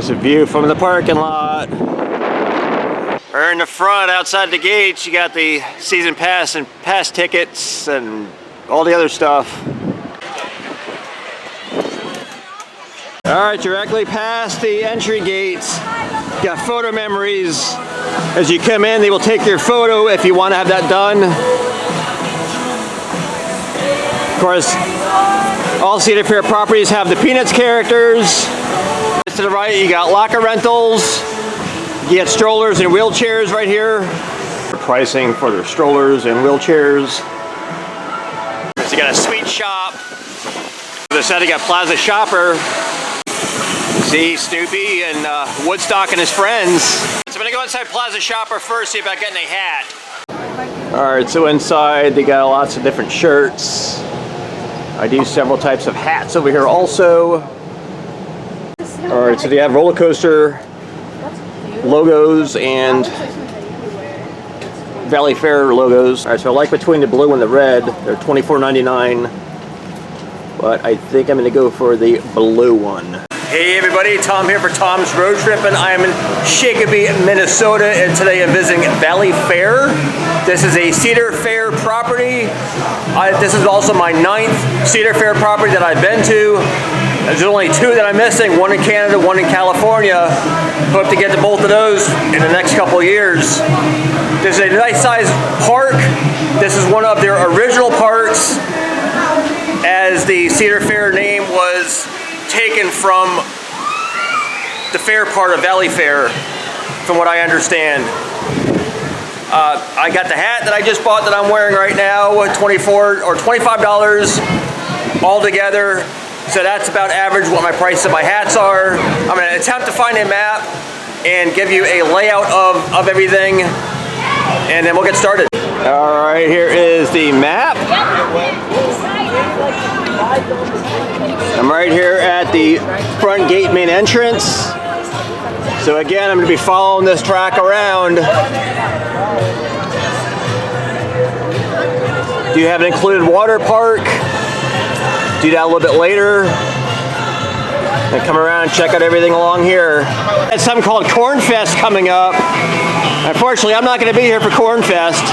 There's a view from the parking lot. Or in the front, outside the gates, you got the season pass and pass tickets and all the other stuff. All right, directly past the entry gates, you got photo memories. As you come in, they will take your photo if you want to have that done. Of course, all Cedar Fair properties have the Peanuts characters. To the right, you got locker rentals. You get strollers and wheelchairs right here. Pricing for their strollers and wheelchairs. So you got a sweet shop. As I said, you got Plaza Shopper. See Snoopy and Woodstock and his friends. So I'm gonna go inside Plaza Shopper first, see about getting a hat. All right, so inside they got lots of different shirts. I do several types of hats over here also. All right, so they have roller coaster logos and Valleyfair logos. All right, so I like between the blue and the red. They're $24.99, but I think I'm gonna go for the blue one. Hey everybody, Tom here for Tom's Road Trip, and I am in Shakopee, Minnesota, and today I'm visiting Valleyfair. This is a Cedar Fair property. This is also my 9th Cedar Fair property that I've been to. There's only 2 that I'm missing, one in Canada, one in California. Hope to get to both of those in the next couple of years. This is a nice sized park. This is one of their original parks, as the Cedar Fair name was taken from the fair part of Valleyfair, from what I understand. I got the hat that I just bought that I'm wearing right now, $24 or $25 altogether. So that's about average what my price of my hats are. I'm going to attempt to find a map and give you a layout of everything, and then we'll get started. All right, here is the map. I'm right here at the front gate main entrance. So again, I'm going to be following this track around. Do you have an included water park? Do that a little bit later. And come around and check out everything along here. It's something called Corn Fest coming up. Unfortunately, I'm not going to be here for Corn Fest.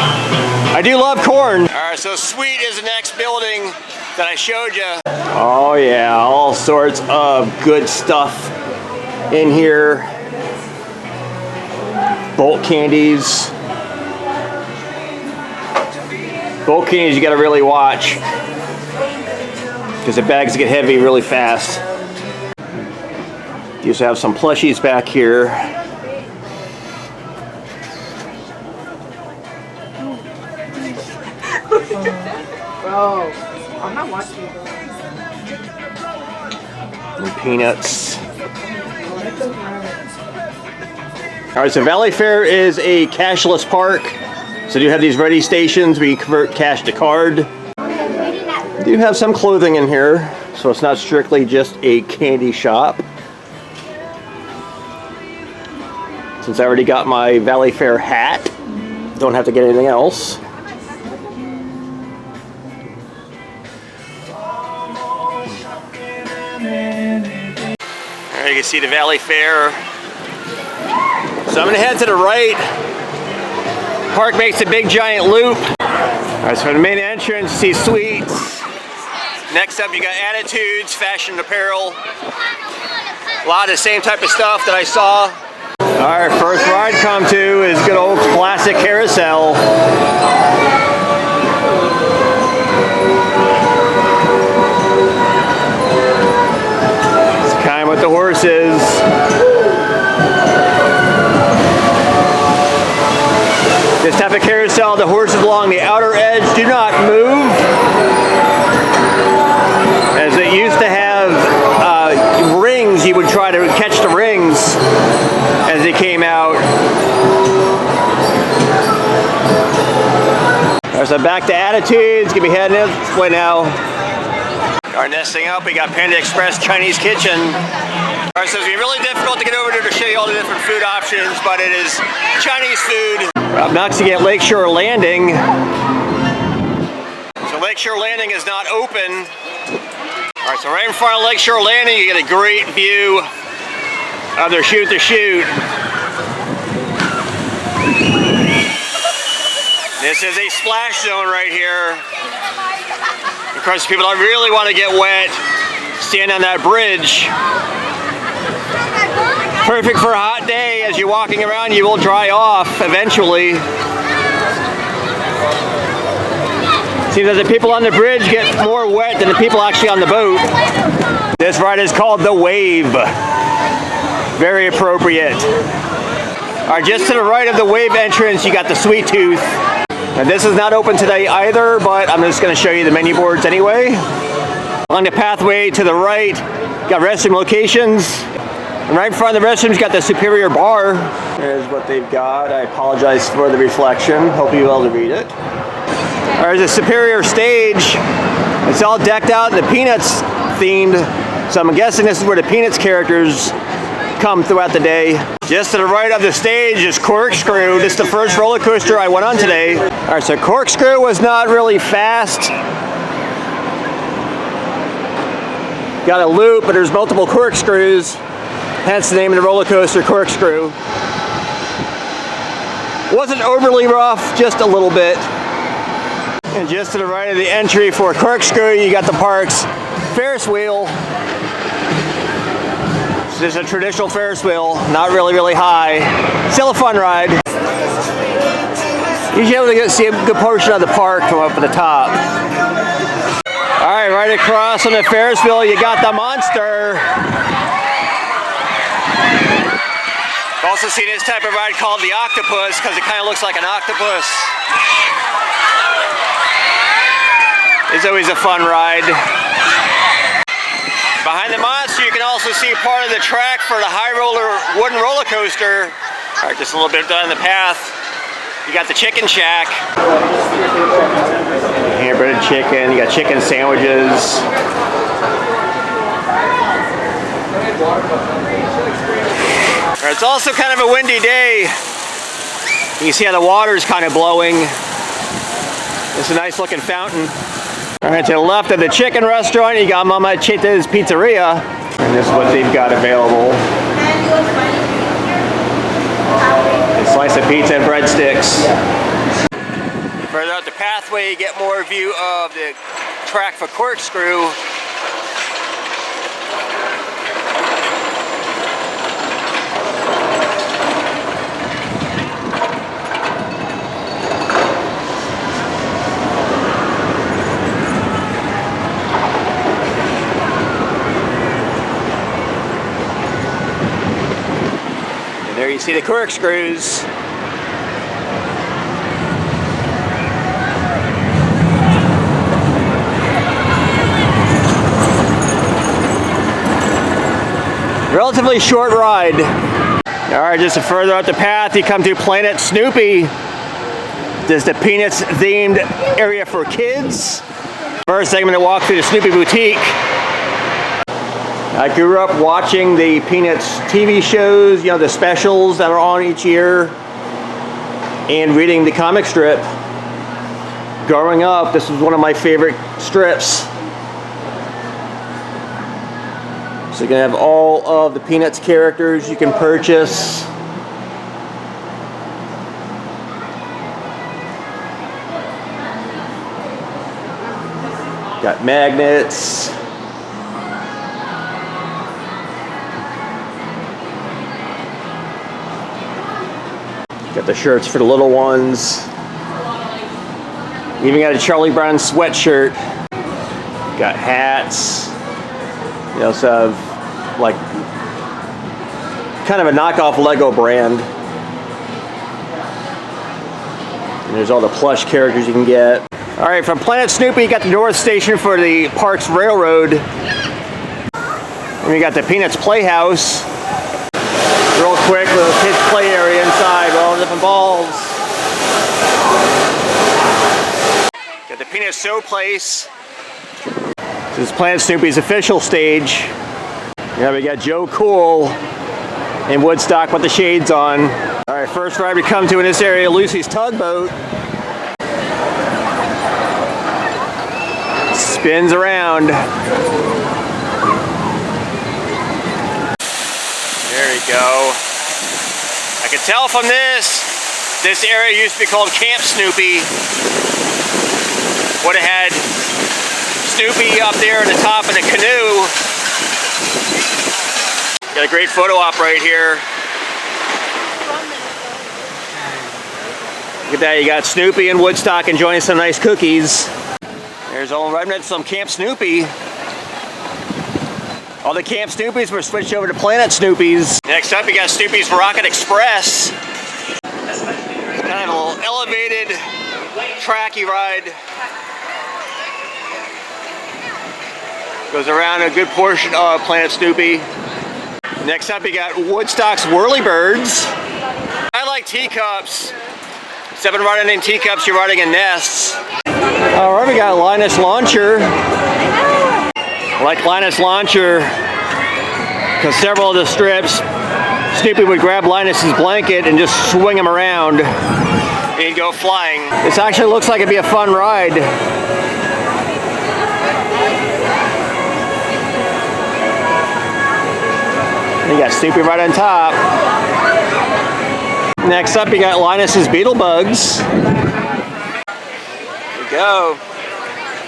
I do love corn. All right, so Sweet is the next building that I showed you. Oh yeah, all sorts of good stuff in here. Bolt candies. Bolt candies you gotta really watch, because the bags get heavy really fast. You also have some plushies back here. Bro, I'm not watching it. And Peanuts. All right, so Valleyfair is a cashless park. So you have these ready stations where you convert cash to card. You do have some clothing in here, so it's not strictly just a candy shop. Since I already got my Valleyfair hat, don't have to get anything else. There you can see the Valleyfair. So I'm gonna head to the right. Park makes a big giant loop. All right, so for the main entrance, you see Sweets. Next up, you got Attitudes, Fashion Apparel. A lot of the same type of stuff that I saw. All right, first ride come to is good old classic Carousel. It's kind of what the horses. This type of carousel, the horses along the outer edge do not move, as it used to have rings. You would try to catch the rings as they came out. All right, so back to Attitudes. Gonna be heading this way now. All right, next thing up, we got Panda Express Chinese Kitchen. All right, so it's gonna be really difficult to get over there to show you all the different food options, but it is Chinese food. Up next, you get Lakeshore Landing. So Lakeshore Landing is not open. All right, so right in front of Lakeshore Landing, you get a great view of their shoot to shoot. This is a splash zone right here. Of course, people don't really want to get wet. Stand on that bridge. Perfect for a hot day. As you're walking around, you will dry off eventually. Seems that the people on the bridge get more wet than the people actually on the boat. This ride is called the Wave. Very appropriate. All right, just to the right of the Wave entrance, you got the Sweet Tooth. Now, this is not open today either, but I'm just going to show you the menu boards anyway. On the pathway to the right, got restroom locations. And right in front of the restrooms, got the Superior Bar. Here's what they've got. I apologize for the reflection. Hope you'll be able to read it. There's a Superior stage. It's all decked out in the Peanuts themed. So I'm guessing this is where the Peanuts characters come throughout the day. Just to the right of the stage is Corkscrew. This is the first roller coaster I went on today. All right, so Corkscrew was not really fast. Got a loop, but there's multiple corkscrews. Hence the name of the roller coaster, Corkscrew. Wasn't overly rough, just a little bit. And just to the right of the entry for Corkscrew, you got the park's Ferris Wheel. This is a traditional Ferris wheel, not really high. Still a fun ride. You should be able to see a good portion of the park from up at the top. All right, right across on the Ferris wheel, you got the Monster. I've also seen this type of ride called the Octopus because it kind of looks like an octopus. It's always a fun ride. Behind the Monster, you can also see part of the track for the high roller wooden roller coaster. All right, just a little bit down the path. You got the Chicken Shack. Hand-breaded chicken. You got chicken sandwiches. All right, it's also kind of a windy day. You can see how the water's kind of blowing. It's a nice looking fountain. All right, to the left of the chicken restaurant, you got Mama Chita's Pizzeria. And this is what they've got available. A slice of pizza and breadsticks. Further out the pathway, you get more view of the track for Corkscrew. There you see the corkscrews. Relatively short ride. All right, just further up the path, you come to Planet Snoopy. This is the Peanuts themed area for kids. First thing I'm gonna walk through the Snoopy Boutique. I grew up watching the Peanuts TV shows, you know, the specials that are on each year, and reading the comic strip. Growing up, this was one of my favorite strips. So you can have all of the Peanuts characters you can purchase. Got magnets. Got the shirts for the little ones. Even got a Charlie Brown sweatshirt. Got hats. You also have like kind of a knockoff Lego brand. And there's all the plush characters you can get. All right, from Planet Snoopy, you got the North Station for the Parks Railroad. And we got the Peanuts Playhouse. Real quick, little kids play area inside with all the different balls. Got the Peanuts Show Place. This is Planet Snoopy's official stage. Yeah, we got Joe Cool in Woodstock with the shades on. All right, first ride we come to in this area, Lucy's Tugboat. Spins around. Very go. I can tell from this area used to be called Camp Snoopy. Would have had Snoopy up there in the top of the canoe. Got a great photo op right here. Look at that, you got Snoopy in Woodstock enjoying some nice cookies. There's all remnants from Camp Snoopy. All the Camp Snoopies were switched over to Planet Snoopies. Next up, you got Snoopy's Rocket Express. It's kind of a little elevated, tracky ride. Goes around a good portion of Planet Snoopy. Next up, you got Woodstock's Whirlybirds. I like teacups. Instead of riding in teacups, you're riding in nests. All right, we got Linus Launcher. Like Linus Launcher, because several of the strips, Snoopy would grab Linus's blanket and just swing him around, and he'd go flying. This actually looks like it'd be a fun ride. You got Snoopy right on top. Next up, you got Linus's Beetlebugs. There you go.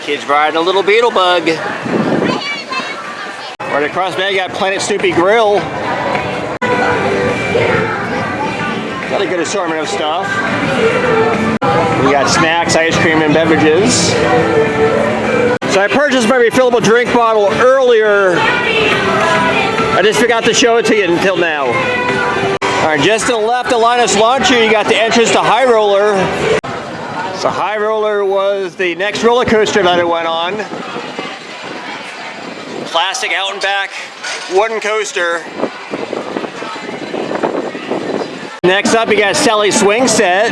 Kids riding a little Beetlebug. Right across there, you got Planet Snoopy Grill. Got a good assortment of stuff. We got snacks, ice cream, and beverages. So I purchased my refillable drink bottle earlier. I just forgot to show it to you until now. All right, just to the left of Linus Launcher, you got the entrance to High Roller. So High Roller was the next roller coaster that I went on. Classic out and back wooden coaster. Next up, you got Sally's Swing Set.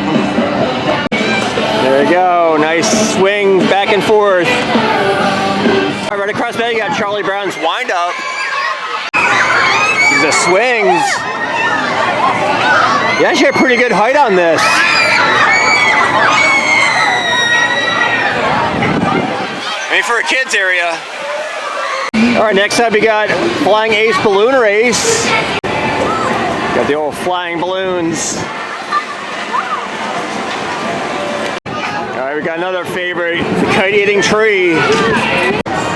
There you go, nice swing back and forth. All right across there, you got Charlie Brown's Wind Up. The swings. You actually have pretty good height on this. I mean, for a kids area. All right, next up we got Flying Ace Balloon Race. Got the old flying balloons. All right, we got another favorite, the Kite Eating Tree. All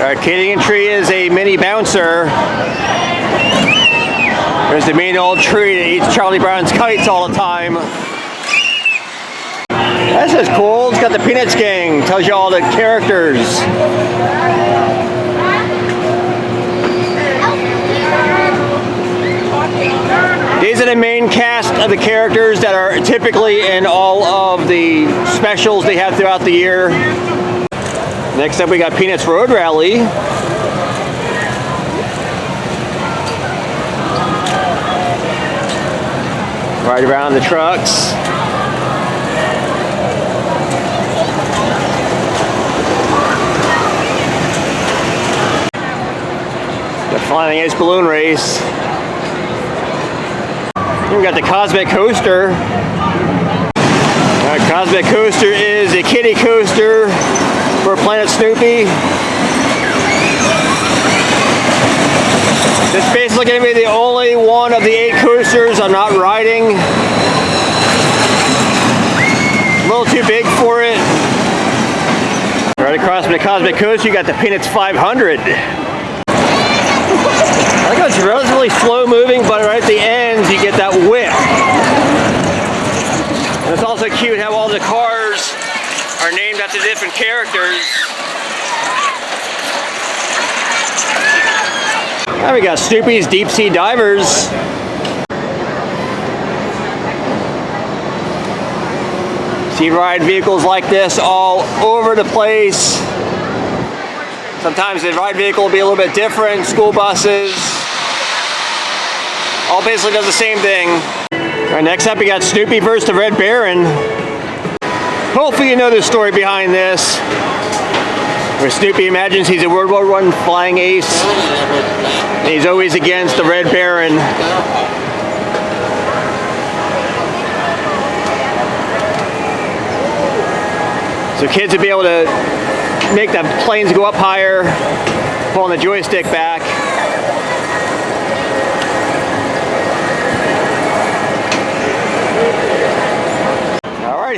right, Kite Eating Tree is a mini bouncer. There's the mean old tree that eats Charlie Brown's kites all the time. This is cool. It's got the Peanuts gang. Tells you all the characters. These are the main cast of the characters that are typically in all of the specials they have throughout the year. Next up we got Peanuts Road Rally. Right around the trucks. The Flying Ace Balloon Race. Then we got the Cosmic Coaster. Cosmic Coaster is a kiddie coaster for Planet Snoopy. This is basically going to be the only one of the 8 coasters I'm not riding. A little too big for it. Right across from the Cosmic Coaster, you got the Peanuts 500. I think it's relatively slow moving, but right at the ends, you get that whip. And it's also cute how all the cars are named after different characters. Now we got Snoopy's Deep Sea Divers. See ride vehicles like this all over the place. Sometimes the ride vehicle will be a little bit different. School buses. All basically does the same thing. All right, next up we got Snoopy versus the Red Baron. Hopefully you know the story behind this. Where Snoopy imagines he's a World War I flying ace. And he's always against the Red Baron. So kids would be able to make the planes go up higher, pulling the joystick back.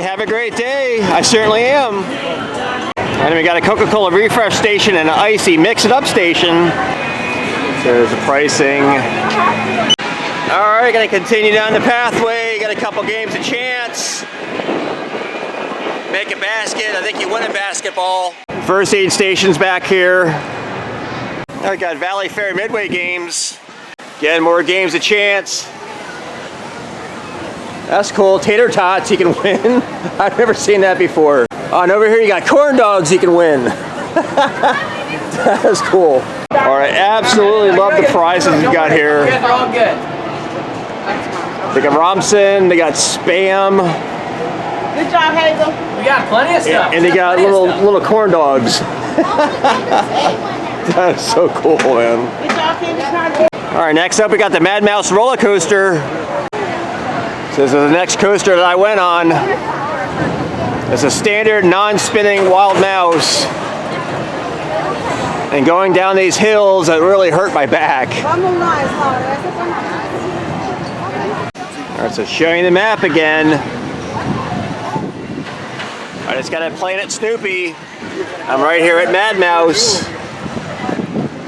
have a great day. I certainly am. And we got a Coca-Cola refresh station and an icy mix-it-up station. There's the pricing. All right, gonna continue down the pathway. Got a couple games of chance. Make a basket. I think you win a basketball. First aid stations back here. I got Valleyfair Midway games. Getting more games of chance. That's cool. Tater tots you can win. I've never seen that before. Oh, and over here you got corn dogs you can win. That's cool. All right, absolutely love the prizes you got here. They're all good. They got Romson, they got Spam. Good job, Hazel. We got plenty of stuff. And they got little corn dogs. That's so cool, man. Good job, Candy. All right, next up we got the Mad Mouse roller coaster. So this is the next coaster that I went on. It's a standard non-spinning wild mouse. And going down these hills, it really hurt my back. All right, so showing the map again. I just got to Planet Snoopy. I'm right here at Mad Mouse.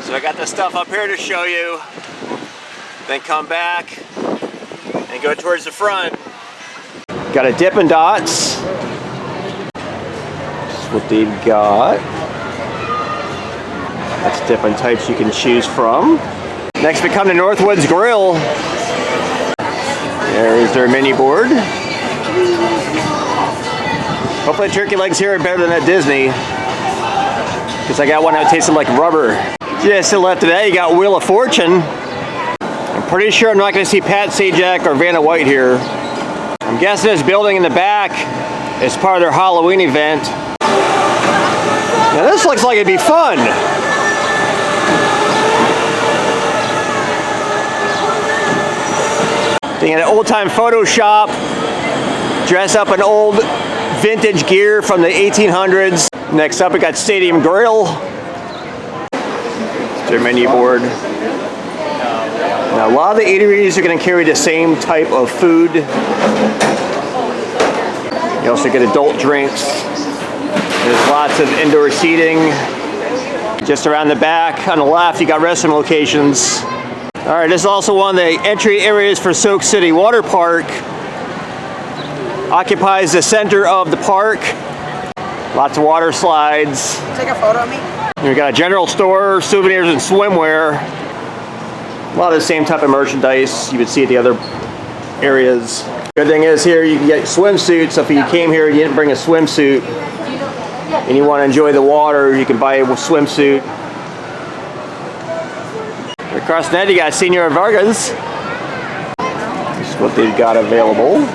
So I got the stuff up here to show you. Then come back and go towards the front. Got a Dippin' Dots. That's what they've got. That's different types you can choose from. Next we come to Northwoods Grill. There's their mini board. Hopefully the turkey legs here are better than at Disney. Because I got one that tasted like rubber. Just to the left of that you got Wheel of Fortune. I'm pretty sure I'm not going to see Pat Sajak or Vanna White here. I'm guessing this building in the back is part of their Halloween event. Now this looks like it'd be fun. They got an old-time photo shop, dress up in old vintage gear from the 1800s. Next up we got Stadium Grill. It's their menu board. Now a lot of the eateries are going to carry the same type of food. You also get adult drinks. There's lots of indoor seating. Just around the back on the left you got restroom locations. All right, this is also one of the entry areas for Soak City Water Park. Occupies the center of the park. Lots of water slides. Take a photo of me. We got a general store, souvenirs and swimwear. A lot of the same type of merchandise you would see at the other areas. Good thing is here you can get swimsuits. So if you came here and you didn't bring a swimsuit and you want to enjoy the water, you can buy a swimsuit. Across the net you got Senor Vargas. This is what they've got available.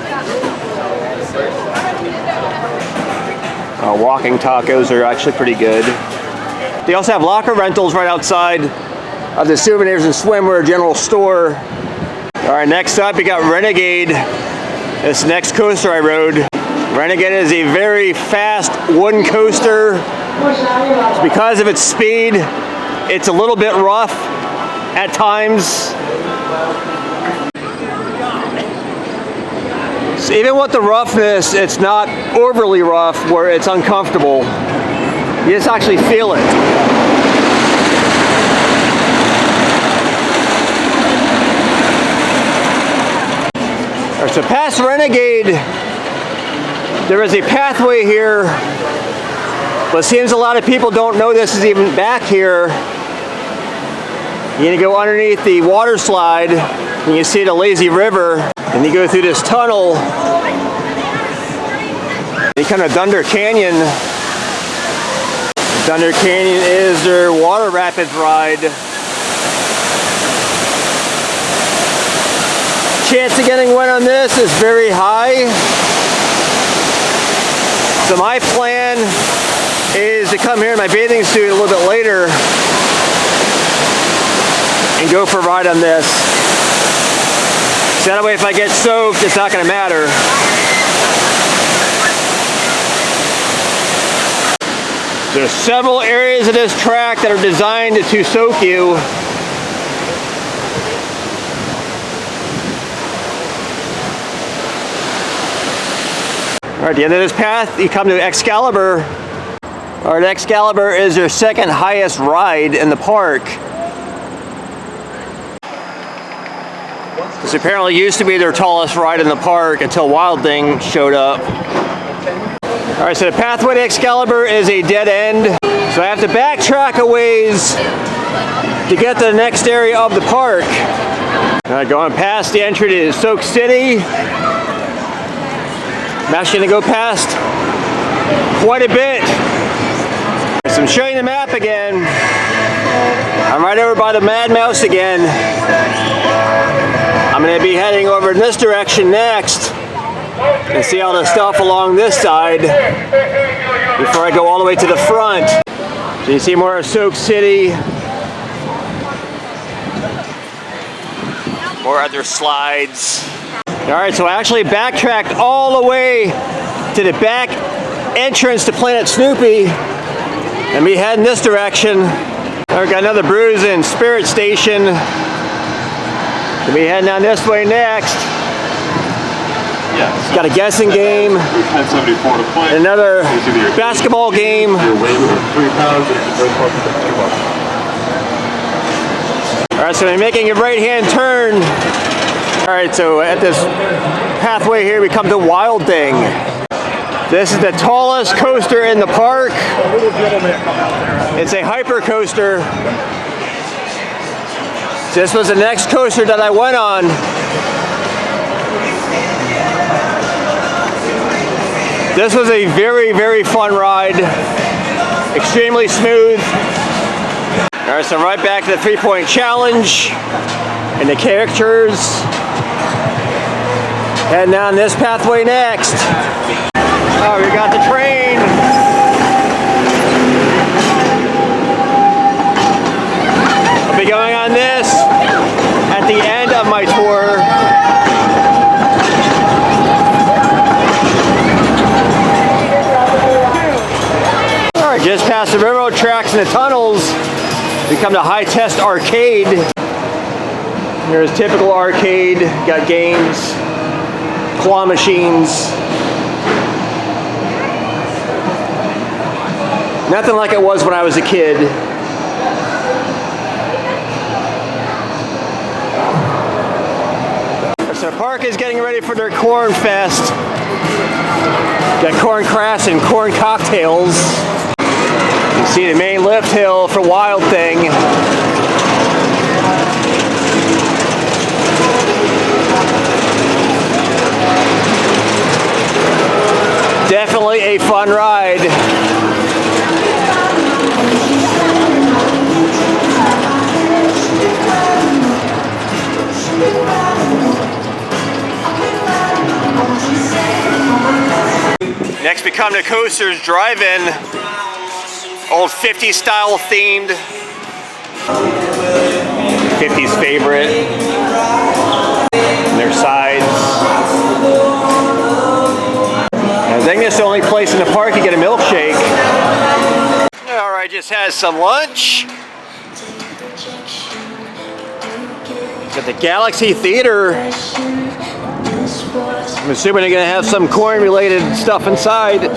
Walking tacos are actually pretty good. They also have locker rentals right outside of the souvenirs and swimwear general store. All right, next up you got Renegade. This next coaster I rode. Renegade is a very fast wooden coaster. Because of its speed, it's a little bit rough at times. So even with the roughness, it's not overly rough where it's uncomfortable. You just actually feel it. All right, so past Renegade, there is a pathway here, but it seems a lot of people don't know this is even back here. You're gonna go underneath the water slide, and you see the lazy river, and you go through this tunnel. You come to Thunder Canyon. Thunder Canyon is their water rapids ride. Chance of getting wet on this is very high. So my plan is to come here in my bathing suit a little bit later and go for a ride on this. So that way if I get soaked, it's not going to matter. There's several areas of this track that are designed to soak you. All right, at the end of this path, you come to Excalibur. All right, Excalibur is their second highest ride in the park. This apparently used to be their tallest ride in the park until Wild Thing showed up. All right, so the pathway to Excalibur is a dead end. So I have to backtrack a ways to get to the next area of the park. Going past the entry to Soak City. I'm actually gonna go past quite a bit. So I'm showing the map again. I'm right over by the Mad Mouse again. I'm gonna be heading over in this direction next and see all the stuff along this side before I go all the way to the front. So you see more of Soak City. More other slides. All right, so I actually backtracked all the way to the back entrance to Planet Snoopy and be heading this direction. All right, got another Brews and Spirit Station. We'll be heading down this way next. Yes. Got a guessing game. 1074 to play. Another basketball game. Your weight of 3 pounds and your first one for 2 bucks. All right, so I'm making a right-hand turn. All right, so at this pathway here, we come to Wild Thing. This is the tallest coaster in the park. It's a hyper coaster. This was the next coaster that I went on. This was a very, very fun ride. Extremely smooth. All right, so I'm right back to the 3-point challenge and the characters. Heading down this pathway next. Oh, we got the train. I'll be going on this at the end of my tour. All right, just past the railroad tracks and the tunnels, we come to High Test Arcade. Here's typical arcade, got games, claw machines. Nothing like it was when I was a kid. So the park is getting ready for their Corn Fest. Got corn crafts and corn cocktails. You can see the main lift hill for Wild Thing. Definitely a fun ride. Next we come to Coasters Drive-In. Old 50s style themed. 50s favorite. And their sides. I think this is the only place in the park you get a milkshake. Alright, just had some lunch. Got the Galaxy Theater. I'm assuming they're going to have some corn related stuff inside.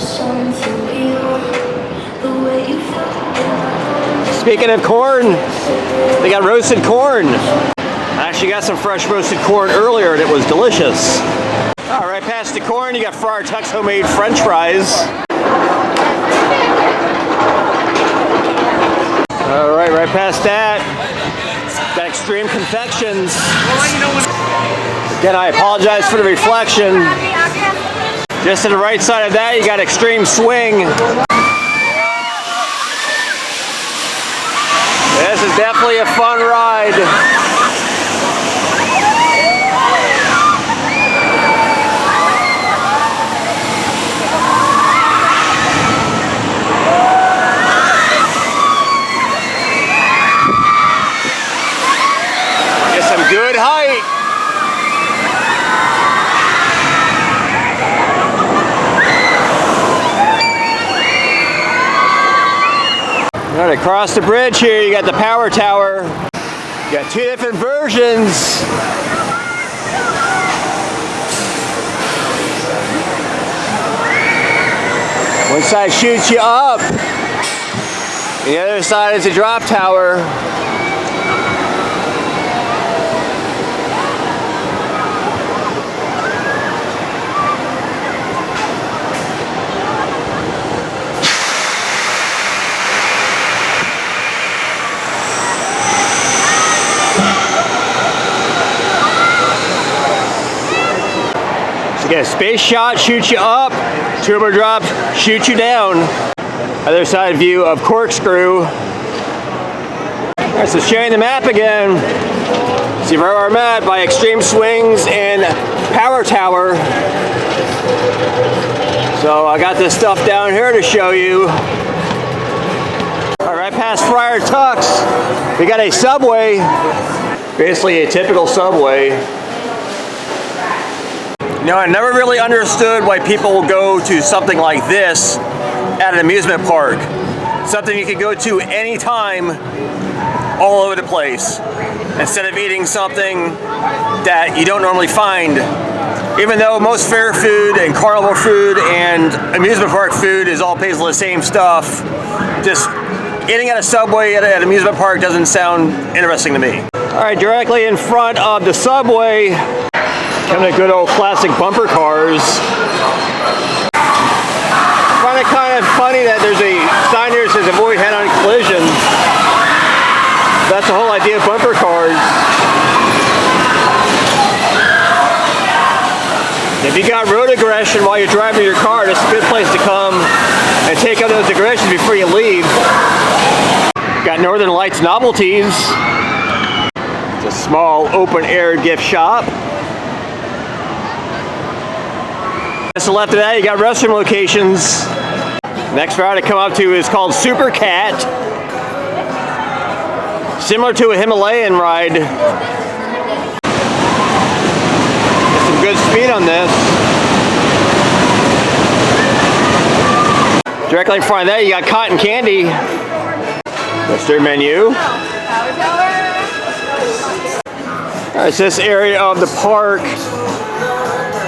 Speaking of corn, they got roasted corn. I actually got some fresh roasted corn earlier and it was delicious. All right, past the corn, you got Friar Tuck's homemade French fries. All right, right past that, got Extreme Confections. Again, I apologize for the reflection. Just to the right side of that, you got Xtreme Swing. This is definitely a fun ride. Get some good height. All right, across the bridge here, you got the Power Tower. You got two different versions. One side shoots you up. The other side is a drop tower. So you get a space shot, shoots you up. Turbo drop, shoots you down. Other side view of Corkscrew. Alright, so sharing the map again. See where we're at by Xtreme Swings and Power Tower. So I got this stuff down here to show you. Alright, past Friar Tuck's, we got a Subway. Basically a typical Subway. You know, I never really understood why people will go to something like this at an amusement park. Something you can go to anytime, all over the place, instead of eating something that you don't normally find. Even though most fair food and carnival food and amusement park food is all basically the same stuff, just eating at a Subway at an amusement park doesn't sound interesting to me. Alright, directly in front of the Subway, come to good old classic bumper cars. I find it kind of funny that there's a sign here that says avoid head-on collisions. That's the whole idea of bumper cars. If you got road aggression while you're driving your car, this is a good place to come and take out those aggressions before you leave. Got Northern Lights novelties. It's a small open-air gift shop. Just to the left of that, you got restroom locations. Next ride to come up to is called Super Cat. Similar to a Himalayan ride. There's some good speed on this. Directly in front of that, you got cotton candy. That's their menu. Alright, so this area of the park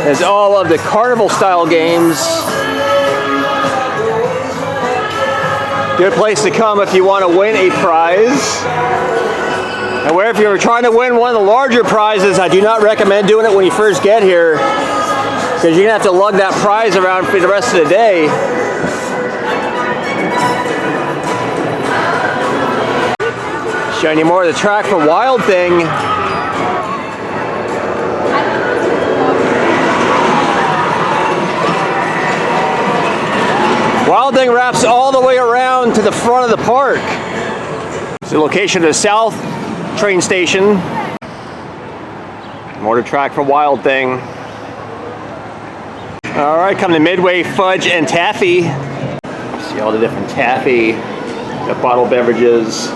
is all of the carnival style games. Good place to come if you want to win a prize. However, if you're trying to win one of the larger prizes, I do not recommend doing it when you first get here, because you're going to have to lug that prize around for the rest of the day. Showing you more of the track for Wild Thing. Wild Thing wraps all the way around to the front of the park. It's the location of the South train station. More to track for Wild Thing. Alright, come to Midway Fudge and Taffy. See all the different taffy, got bottled beverages.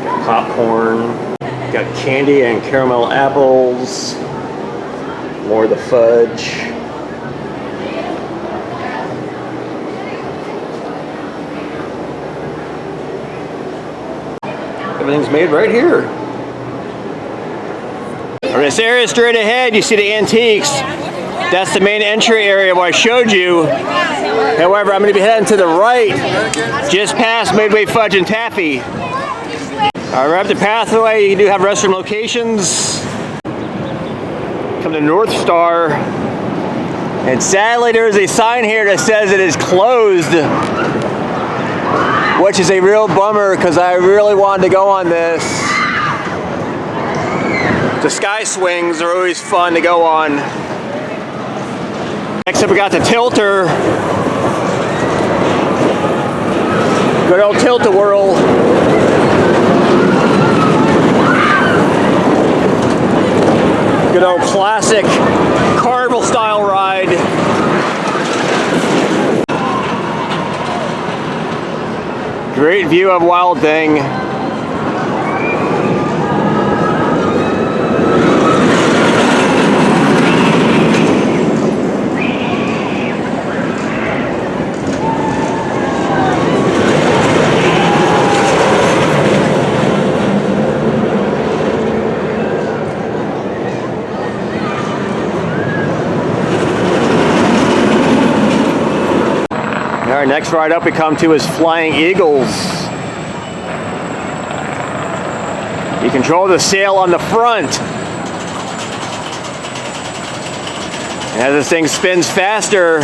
Got popcorn, got candy and caramel apples. More of the fudge. Everything's made right here. On this area straight ahead, you see the antiques. That's the main entry area where I showed you. However, I'm going to be heading to the right, just past Midway Fudge and Taffy. Right up the pathway, you do have restroom locations. Come to North Star, and sadly there's a sign here that says it is closed, which is a real bummer because I really wanted to go on this. The sky swings are always fun to go on. Next up we got the Tilter. Good old Tilt-A-Whirl. Good old classic carnival style ride. Great view of Wild Thing. Alright, next ride up we come to is Flying Eagles. You control the sail on the front. And as this thing spins faster,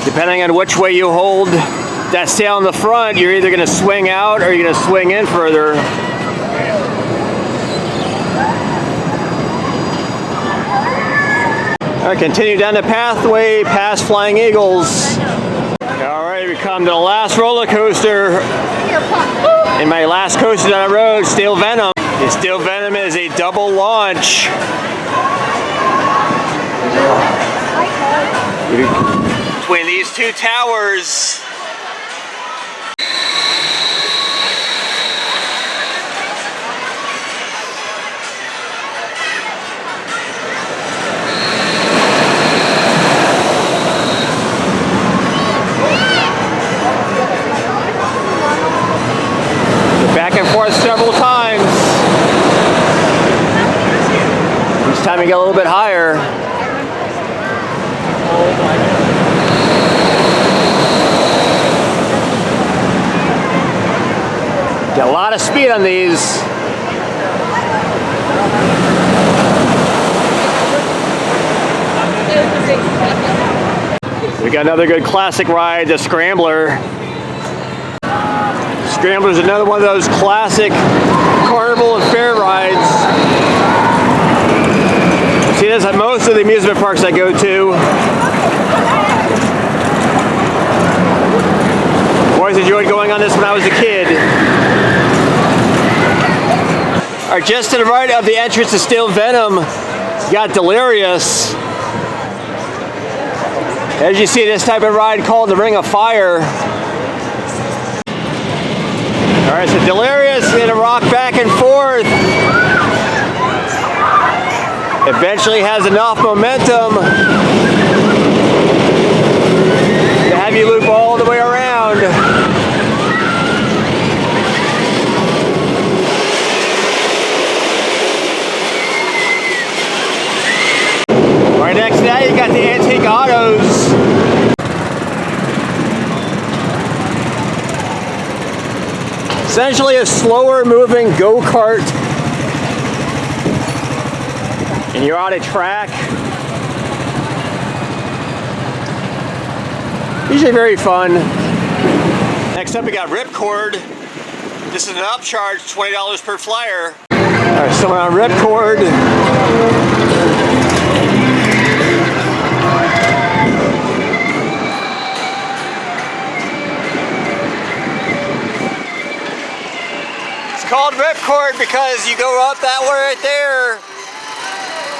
depending on which way you hold that sail in the front, you're either going to swing out or you're going to swing in further. Alright, continue down the pathway past Flying Eagles. Alright, we come to the last roller coaster in my last coaster down the road, Steel Venom. The Steel Venom is a double launch. Between these two towers. Back and forth several times. Each time you get a little bit higher. Get a lot of speed on these. We got another good classic ride, the Scrambler. Scrambler's another one of those classic carnival and fair rides. See this at most of the amusement parks I go to. Always enjoyed going on this when I was a kid. Alright, just to the right of the entrance to Steel Venom, you got Delirious. As you see, this type of ride called the Ring of Fire. Alright, so Delirious is going to rock back and forth. Eventually has enough momentum to have you loop all the way around. Right next to that, you got the Antique Autos. Essentially a slower moving go-kart. And you're on a track. Usually very fun. Next up we got RipCord. This is an upcharge, $20 per flyer. Alright, so we're on RipCord. Called RipCord because you go up that way right there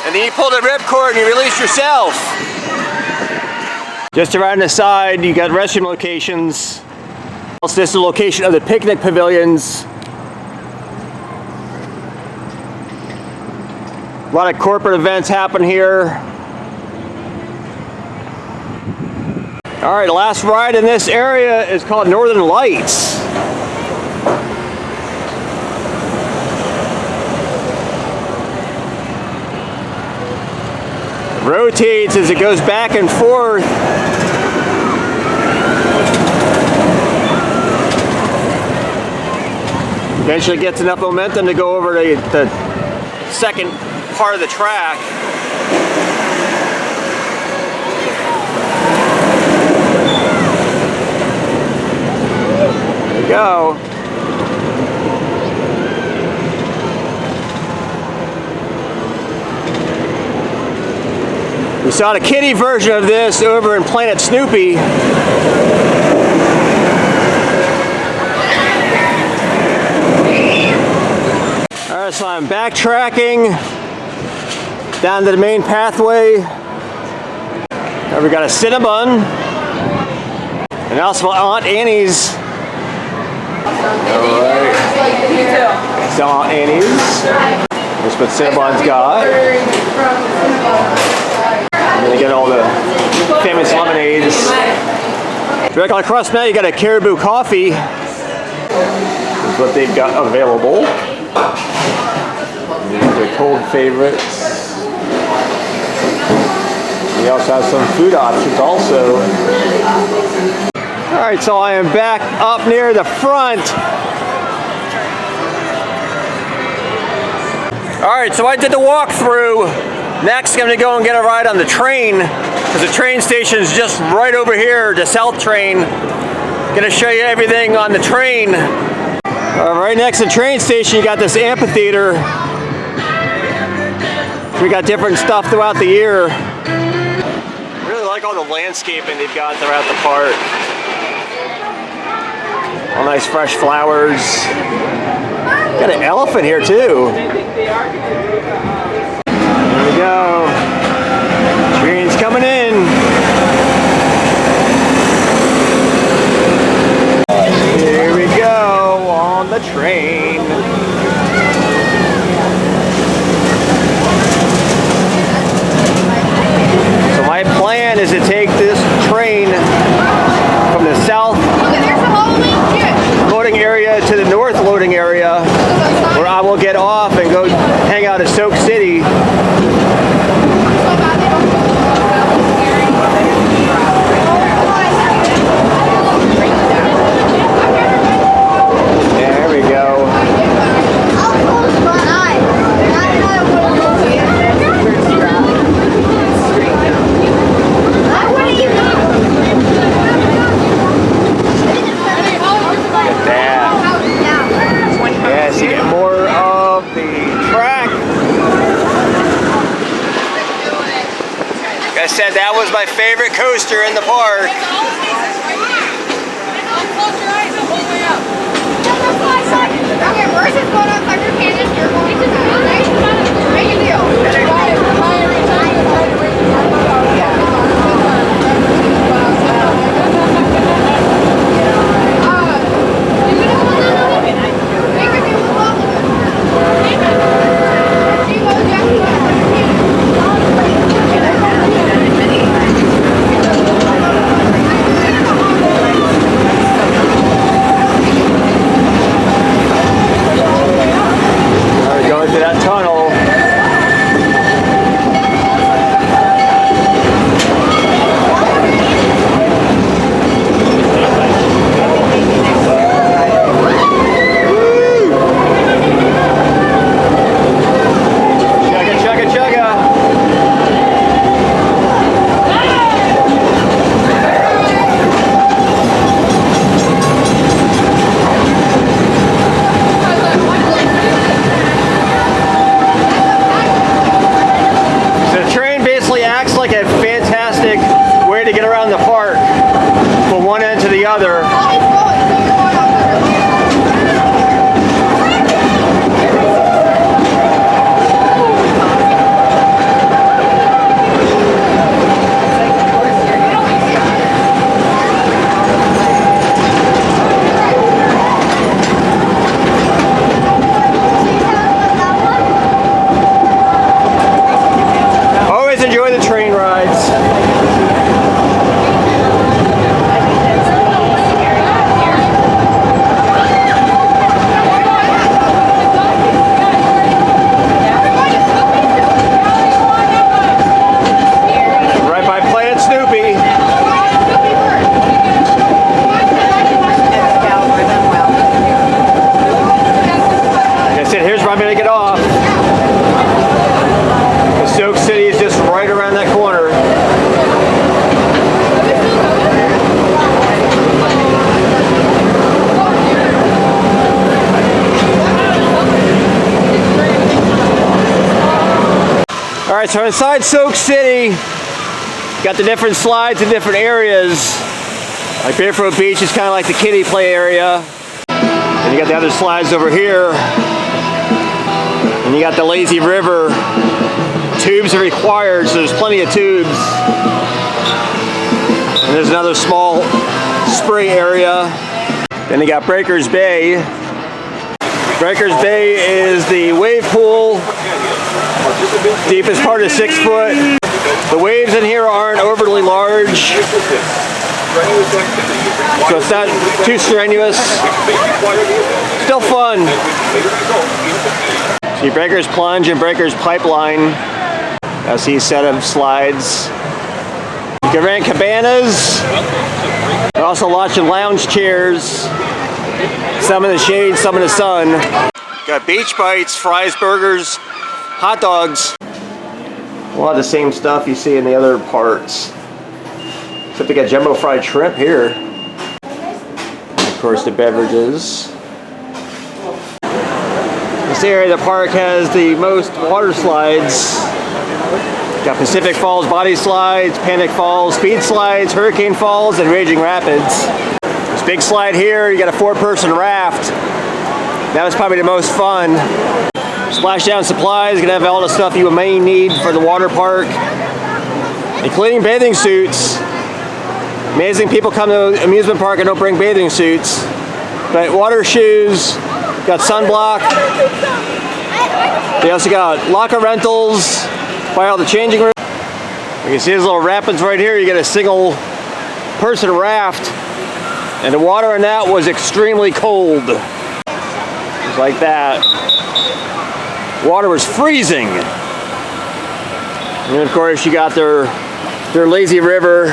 and then you pull the RipCord and you release yourself. Just around the side you got restroom locations. Also, this is the location of the picnic pavilions. A lot of corporate events happen here. Alright, the last ride in this area is called Northern Lights. Rotates as it goes back and forth. Eventually gets enough momentum to go over the second part of the track. There we go. We saw the kiddie version of this over in Planet Snoopy. Alright, so I'm backtracking down to the main pathway. Now we got a Cinnabon and also Aunt Annie's. Alright. So Aunt Annie's. Here's what Cinnabon's got. And then you get all the famous lemonades. Directly across now you got a Caribou Coffee. That's what they've got available. And their cold favorites. You He also has some food options also. All right, so I am back up near the front. All right, so I did the walkthrough. Next, I'm gonna go and get a ride on the train, because the train station is just right over here, the South train. Gonna show you everything on the train. Right next to the train station, you got this amphitheater. We got different stuff throughout the year. I really like all the landscaping they've got throughout the park. All nice fresh flowers. Got an elephant here too. Here we go. Train's coming in. Here we go on the train. So my plan is to take this train from the south loading area to the north loading area, where I will get off and go hang out at Soak City. There we go. Yes, you get more of the track. Like I said, that was my favorite coaster in the park. Okay, where's this going on? Like your cannon, you're going to make a deal. Going through that tunnel. To get around the park from one end to the other. Always enjoy the train rides. I'm going to get off. The Soak City is just right around that corner. Alright, so inside Soak City, got the different slides in different areas. Like Barefoot Beach is kind of like the kiddie play area. And you got the other slides over here. And you got the lazy river. Tubes are required, so there's plenty of tubes. And there's another small spray area. Then you got Breakers Bay. Breakers Bay is the wave pool. Deepest part is 6 foot. The waves in here aren't overly large, so it's not too strenuous. Still fun. See Breakers Plunge and Breakers Pipeline. I see a set of slides. You can rent cabanas. There are also lots of lounge chairs. Some in the shade, some in the sun. Got beach bites, fries, burgers, hot dogs. A lot of the same stuff you see in the other parts. Except they got jumbo fried shrimp here. Of course, the beverages. This area of the park has the most water slides. Got Pacific Falls body slides, Panic Falls, speed slides, Hurricane Falls, and Raging Rapids. This big slide here, you got a 4-person raft. That was probably the most fun. Splashdown supplies, gonna have all the stuff you may need for the water park, including bathing suits. Amazing people come to the amusement park and don't bring bathing suits. But water shoes, got sunblock. They also got locker rentals, buy all the changing rooms. You can see these little rapids right here. You get a single person raft. And the water in that was extremely cold. Just like that. Water was freezing. And of course you got their lazy river.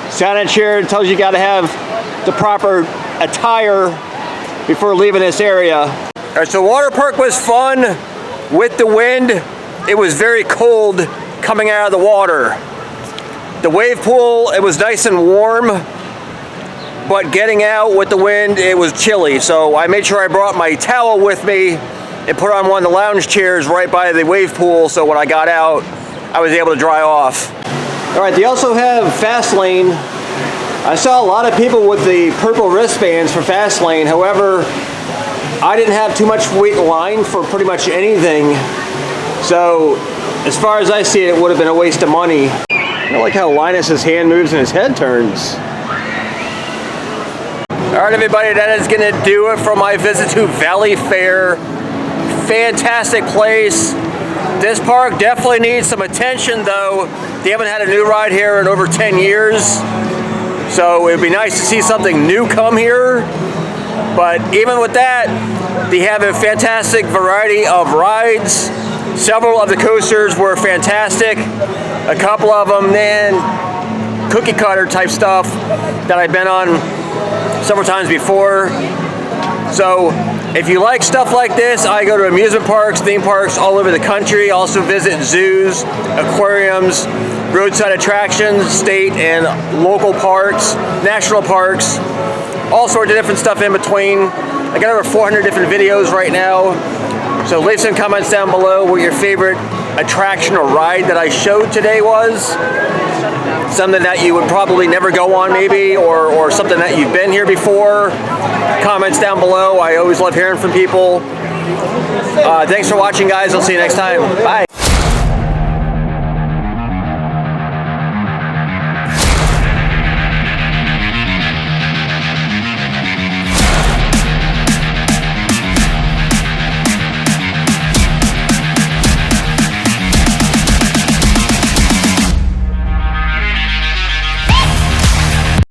Signage here tells you got to have the proper attire before leaving this area. All right, so water park was fun with the wind. It was very cold coming out of the water. The wave pool, it was nice and warm, but getting out with the wind, it was chilly. So I made sure I brought my towel with me and put on one of the lounge chairs right by the wave pool, so when I got out, I was able to dry off. All right, they also have Fast Lane. I saw a lot of people with the purple wristbands for Fast Lane. However, I didn't have too much wait in line for pretty much anything. So, as far as I see it, it would have been a waste of money. I like how Linus's hand moves and his head turns. All right, everybody, that is gonna do it for my visit to Valleyfair. Fantastic place. This park definitely needs some attention, though. They haven't had a new ride here in over 10 years. So it would be nice to see something new come here. But even with that, they have a fantastic variety of rides. Several of the coasters were fantastic. A couple of them, man, cookie cutter type stuff that I've been on several times before. So if you like stuff like this, I go to amusement parks, theme parks all over the country. Also visit zoos, aquariums, roadside attractions, state and local parks, national parks, all sorts of different stuff in between. I got over 400 different videos right now. So leave some comments down below what your favorite attraction or ride that I showed today was. Something that you would probably never go on maybe, or something that you've been here before. Comments down below. I always love hearing from people. Thanks for watching, guys. I'll see you next time. Bye.